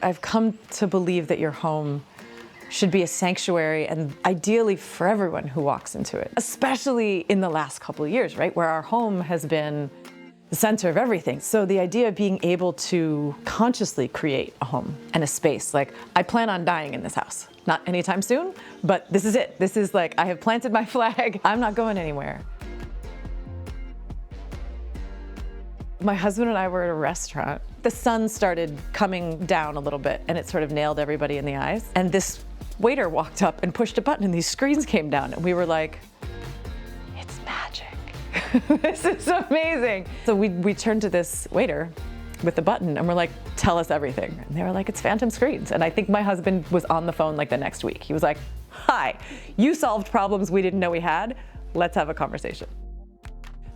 I've come to believe that your home should be a sanctuary, and ideally for everyone who walks into it, especially in the last couple of years, right, where our home has been the center of everything. So the idea of being able to consciously create a home and a space, like, I plan on dying in this house. Not anytime soon, but this is it. This is like, I have planted my flag. I'm not going anywhere. My husband and I were at a restaurant. The sun started coming down a little bit, and it sort of nailed everybody in the eyes. And this waiter walked up and pushed a button, and these screens came down, and we were like, it's magic. This is amazing. So we turned to this waiter with the button, and we're like, tell us everything. And they were like, it's phantom screens. And I think my husband was on the phone like the next week. He was like, hi, you solved problems we didn't know we had. Let's have a conversation.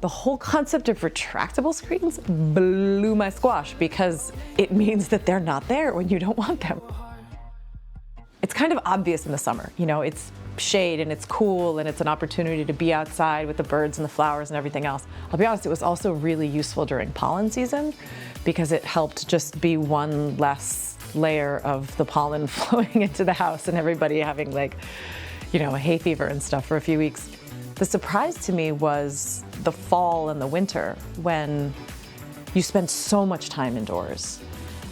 The whole concept of retractable screens blew my squash, because it means that they're not there when you don't want them. It's kind of obvious in the summer, you know, it's shade and it's cool and it's an opportunity to be outside with the birds and the flowers and everything else. I'll be honest, it was also really useful during pollen season, because it helped just be one less layer of the pollen flowing into the house and everybody having, like, you know, hay fever and stuff for a few weeks. The surprise to me was the fall and the winter, when you spend so much time indoors,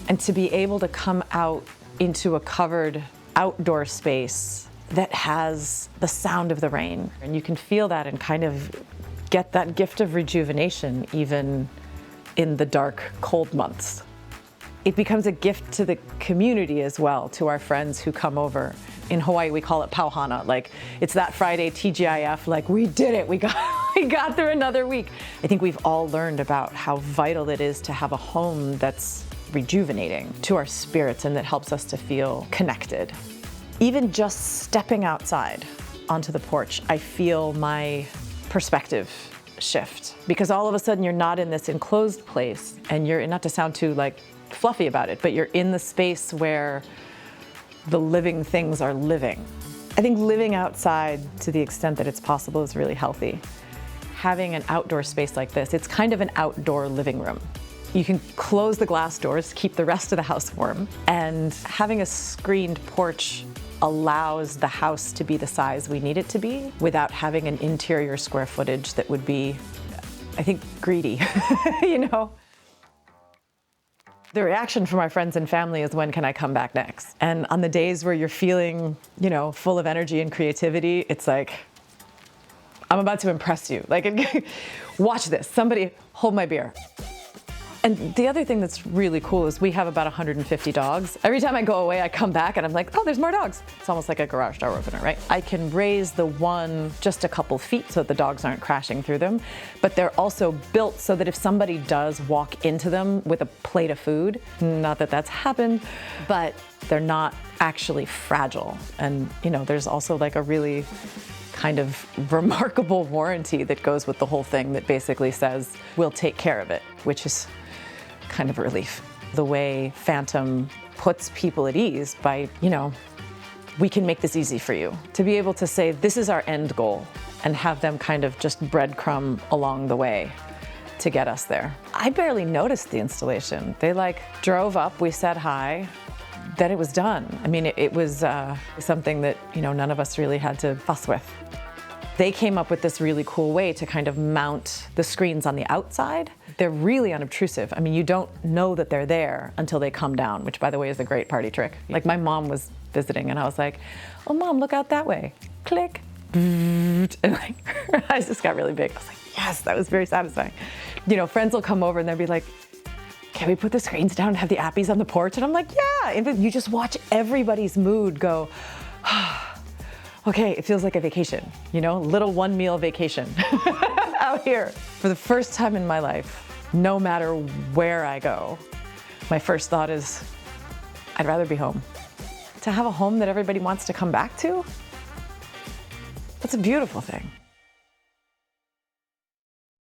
and to be able to come out into a covered outdoor space that has the sound of the rain, and you can feel that and kind of get that gift of rejuvenation even in the dark, cold months. It becomes a gift to the community as well, to our friends who come over. In Hawaii, we call it pauhana. Like, it's that Friday TGIF, like, we did it, we got through another week. I think we've all learned about how vital it is to have a home that's rejuvenating to our spirits and that helps us to feel connected. Even just stepping outside onto the porch, I feel my perspective shift, because all of a sudden you're not in this enclosed place, and you're, not to sound too like fluffy about it, but you're in the space where the living things are living. I think living outside to the extent that it's possible is really healthy. Having an outdoor space like this, it's kind of an outdoor living room. You can close the glass doors, keep the rest of the house warm, and having a screened porch allows the house to be the size we need it to be without having an interior square footage that would be, I think, greedy, you know? The reaction from our friends and family is, when can I come back next? And on the days where you're feeling, you know, full of energy and creativity, it's like, I'm about to impress you. Like, watch this, somebody hold my beer. And the other thing that's really cool is we have about 150 dogs. Every time I go away, I come back and I'm like, oh, there's more dogs. It's almost like a garage door opener, right? I can raise the one just a couple feet so that the dogs aren't crashing through them. But they're also built so that if somebody does walk into them with a plate of food, not that that's happened, but they're not actually fragile. And, you know, there's also like a really kind of remarkable warranty that goes with the whole thing that basically says, we'll take care of it, which is kind of a relief. The way Phantom puts people at ease by, you know, we can make this easy for you. To be able to say, this is our end goal, and have them kind of just breadcrumb along the way to get us there. I barely noticed the installation. They like drove up, we said hi, then it was done. I mean, it was something that, you know, none of us really had to fuss with. They came up with this really cool way to kind of mount the screens on the outside. They're really unobtrusive. I mean, you don't know that they're there until they come down, which, by the way, is a great party trick. Like, my mom was visiting and I was like, oh, Mom, look out that way. Click. And like, her eyes just got really big. I was like, yes, that was very satisfying. You know, friends will come over and they'll be like, can we put the screens down and have the appies on the porch? And I'm like, yeah. And then you just watch everybody's mood go, okay, it feels like a vacation, you know, little one meal vacation out here. For the first time in my life, no matter where I go, my first thought is, I'd rather be home. To have a home that everybody wants to come back to, that's a beautiful thing.